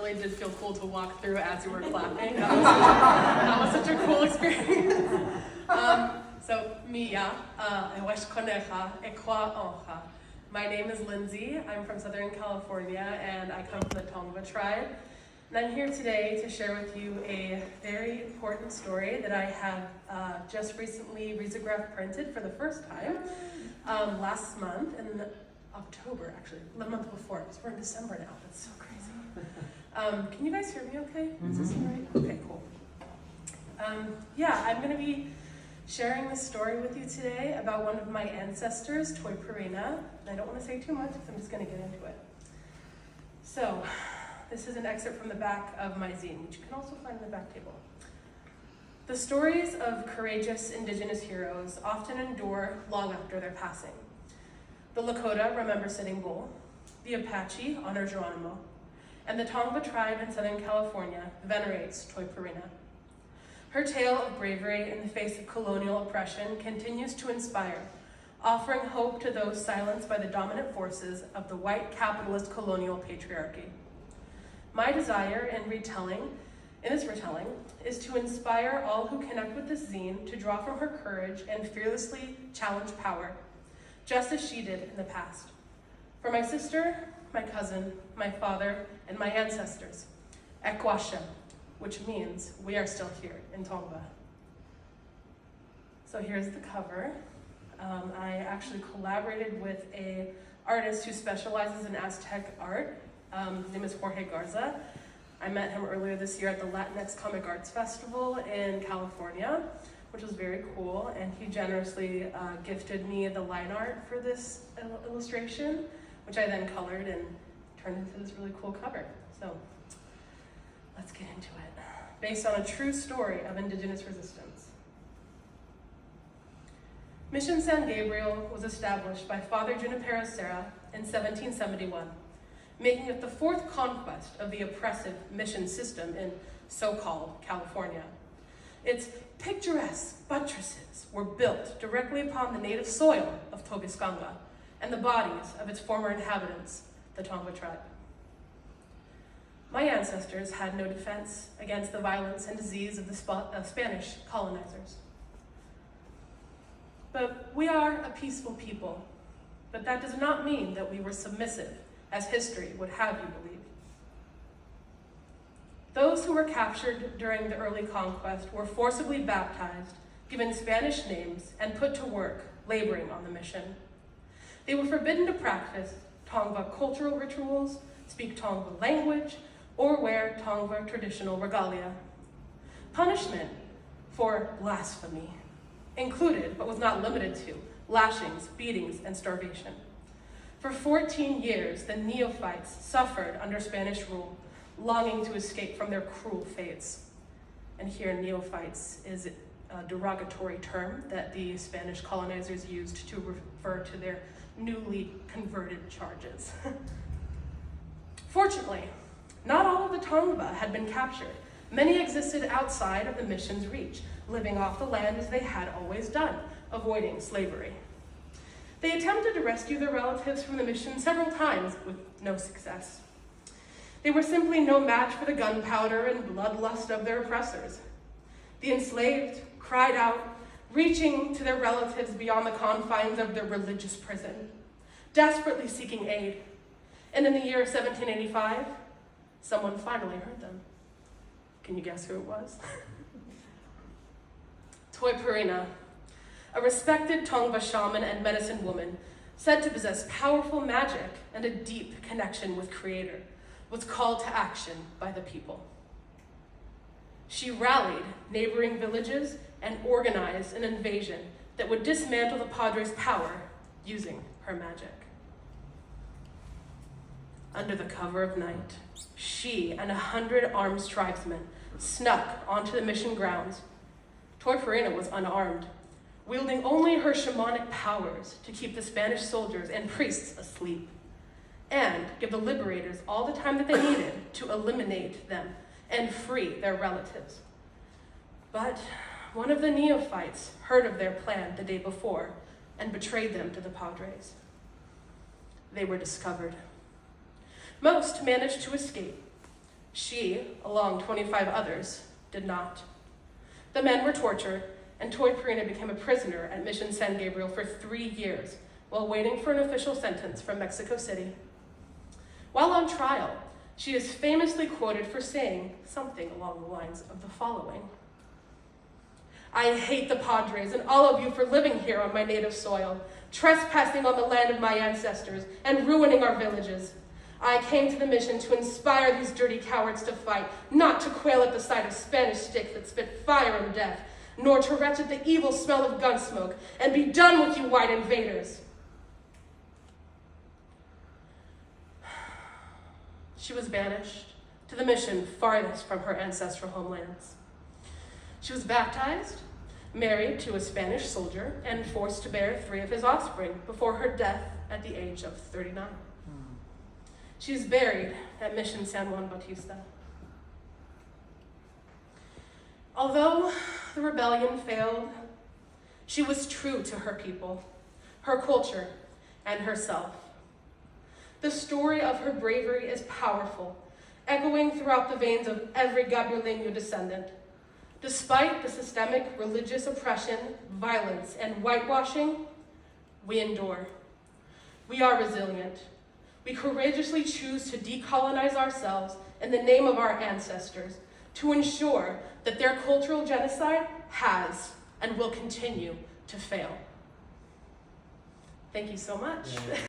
really did feel cool to walk through as you were clapping. That was such a cool experience. So, Mia, Ewesh Konecha, Ekwa Oncha. My name is Lindsay. I'm from Southern California, and I come from the Tongva tribe. And I'm here today to share with you a very important story that I have just recently risograph printed for the first time last month, in October, actually, the month before, because we're in December now. That's so crazy. Can you guys hear me okay? Is this all right? Okay, cool. I'm going to be sharing this story with you today about one of my ancestors, Toy Purina. And I don't want to say too much because I'm just going to get into it. So, this is an excerpt from the back of my zine, which you can also find in the back table. The stories of courageous indigenous heroes often endure long after their passing. The Lakota remember Sitting Bull, the Apache honor Geronimo, and the Tongva tribe in Southern California venerates Toy Purina. Her tale of bravery in the face of colonial oppression continues to inspire, offering hope to those silenced by the dominant forces of the white capitalist colonial patriarchy. My desire in this retelling, is to inspire all who connect with this zine to draw from her courage and fearlessly challenge power, just as she did in the past. For my sister, my cousin, my father, and my ancestors, Ekwasha, which means we are still here in Tongva. So here's the cover. I actually collaborated with an artist who specializes in Aztec art. His name is Jorge Garza. I met him earlier this year at the Latinx Comic Arts Festival in California, which was very cool, and he generously gifted me the line art for this illustration, which I then colored and turned into this really cool cover. So let's get into it. Based on a true story of indigenous resistance. Mission San Gabriel was established by Father Junipero Serra in 1771, making it the fourth conquest of the oppressive mission system in so-called California. Its picturesque buttresses were built directly upon the native soil of Tobiskanga and the bodies of its former inhabitants, the Tongva tribe. My ancestors had no defense against the violence and disease of the Spanish colonizers. But we are a peaceful people, but that does not mean that we were submissive, as history would have you believe. Those who were captured during the early conquest were forcibly baptized, given Spanish names, and put to work laboring on the mission. They were forbidden to practice Tongva cultural rituals, speak Tongva language, or wear Tongva traditional regalia. Punishment for blasphemy included, but was not limited to, lashings, beatings, and starvation. For 14 years, the neophytes suffered under Spanish rule, longing to escape from their cruel fates. And here, neophytes is a derogatory term that the Spanish colonizers used to refer to their newly converted charges. Fortunately, not all of the Tongva had been captured. Many existed outside of the mission's reach, living off the land as they had always done, avoiding slavery. They attempted to rescue their relatives from the mission several times with no success. They were simply no match for the gunpowder and bloodlust of their oppressors. The enslaved cried out, reaching to their relatives beyond the confines of their religious prison, desperately seeking aid. And in the year 1785, someone finally heard them. Can you guess who it was? Toy Purina, a respected Tongva shaman and medicine woman, said to possess powerful magic and a deep connection with Creator, was called to action by the people. She rallied neighboring villages and organized an invasion that would dismantle the Padres' power using her magic. Under the cover of night, she and 100 armed tribesmen snuck onto the mission grounds. Toy Purina was unarmed, wielding only her shamanic powers to keep the Spanish soldiers and priests asleep, and give the liberators all the time that they needed to eliminate them and free their relatives. But one of the neophytes heard of their plan the day before and betrayed them to the Padres. They were discovered. Most managed to escape. She, along 25 others, did not. The men were tortured, and Toy Purina became a prisoner at Mission San Gabriel for 3 years while waiting for an official sentence from Mexico City. While on trial, she is famously quoted for saying something along the lines of the following: "I hate the Padres and all of you for living here on my native soil, trespassing on the land of my ancestors and ruining our villages. I came to the mission to inspire these dirty cowards to fight, not to quail at the sight of Spanish sticks that spit fire and death, nor to retch at the evil smell of gun smoke, and be done with you white invaders." She was banished to the mission farthest from her ancestral homelands. She was baptized, married to a Spanish soldier, and forced to bear 3 of his offspring before her death at the age of 39. She is buried at Mission San Juan Bautista. Although the rebellion failed, she was true to her people, her culture, and herself. The story of her bravery is powerful, echoing throughout the veins of every Gabrieleño descendant. Despite the systemic religious oppression, violence, and whitewashing, we endure. We are resilient. We courageously choose to decolonize ourselves in the name of our ancestors to ensure that their cultural genocide has and will continue to fail. Thank you so much.